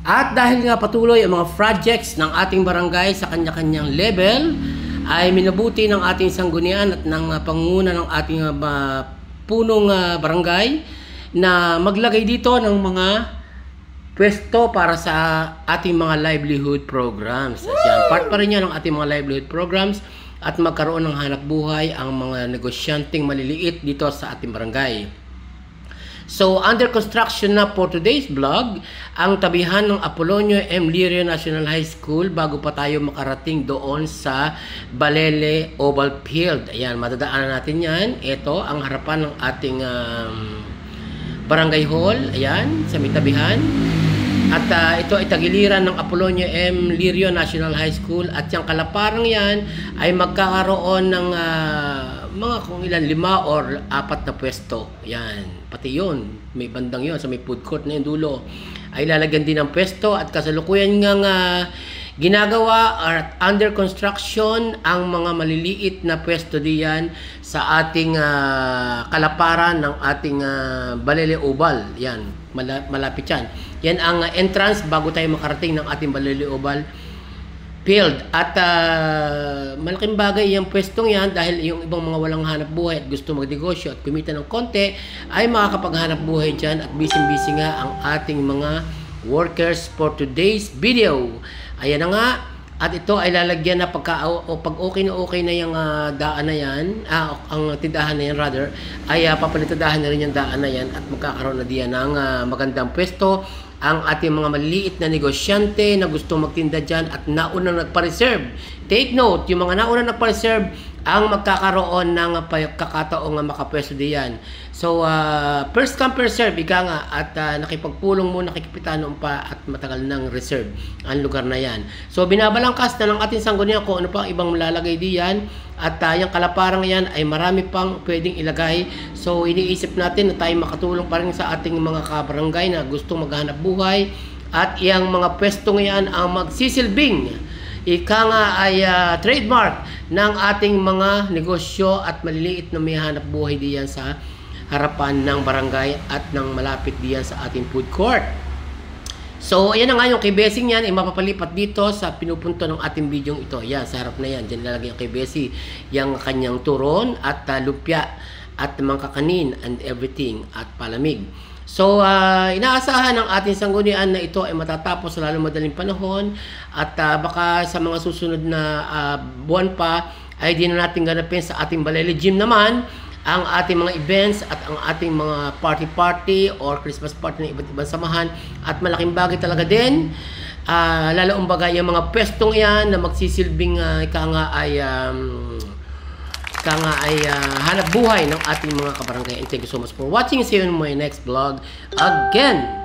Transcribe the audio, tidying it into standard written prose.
At dahil nga patuloy ang mga projects ng ating barangay sa kanya-kanyang level, ay minabuti ng ating sanggunian at ng pangunguna ng ating punong barangay na maglagay dito ng mga pwesto para sa ating mga livelihood programs. At yan, part pa rin yan ng ating mga livelihood programs at magkaroon ng hanap buhay ang mga negosyanteng maliliit dito sa ating barangay. So, under construction na for today's vlog, ang tabihan ng Apolonio M. Lirio National High School bago pa tayo makarating doon sa Balele Oval Field. Ayan, madadaanan natin yan. Ito, ang harapan ng ating barangay hall. Ayan, sa may tabihan. At ito ay tagiliran ng Apolonio M. Lirio National High School. At yung kalaparang yan ay magkakaroon ng mga kung ilan, 5 or 4 na pwesto. Yan. Pati yun. May bandang yun. Sa may food court na yung dulo. Ay lalagyan din ng pwesto. At kasalukuyan nga ginagawa at under construction ang mga maliliit na pwesto diyan sa ating kalaparan ng ating Balele Oval. Yan. Malapit yan. Yan ang entrance bago tayo makarating ng ating Balele Oval Field. At malaking bagay yung pwestong yan dahil yung ibang mga walang hanap buhay at gusto magnegosyo at kumita ng konti ay makakapaghanap buhay dyan at busy-busy nga ang ating mga workers for today's video. Ayan na nga. At ito ay lalagyan na pag okay na yung daan na yan, ang tindahan na yan rather, ay papalitadahan na rin yung daan na yan at magkakaroon na diyan ng magandang pwesto ang ating mga maliliit na negosyante na gusto magtinda dyan at naunang nagpa-reserve. Take note, yung mga naunang nagpa-reserve ang magkakaroon ng kakataong makapwesto diyan. So, first come, first serve, ika nga, at nakipagpulong muna, nakikipitan noon pa at matagal ng reserve ang lugar na yan. So, binabalangkas na ng ating sanggunian kung ano pa ibang malalagay diyan at yung kalaparang yan ay marami pang pwedeng ilagay. So, iniisip natin na tayo makatulong pa rin sa ating mga kabarangay na gustong maghanap buhay at yung mga pwestong yan ang magsisilbing ika nga ay trademark ng ating mga negosyo at maliliit na may hanap buhay diyan sa harapan ng barangay at ng malapit diyan sa ating food court. So, ayan na nga yung kay Bessie yan, ay mapapalipat dito sa pinupunto ng ating video ito. Yan, sa harap na yan. Diyan lalagay yung kay Bessie, yung kanyang turon at lumpia at mga kakanin and everything at palamig. So, inaasahan ng ating sanggunian na ito ay matatapos sa lalong madaling panahon at baka sa mga susunod na buwan pa ay di na natin ganapin sa ating Balele Gym naman ang ating mga events at ang ating mga party or Christmas party ng iba't ibang samahan at malaking bagay talaga din lalaong bagay yung mga pwestong yan na magsisilbing hanap buhay ng ating mga kabarangay. And thank you so much for watching. See you in my next vlog again.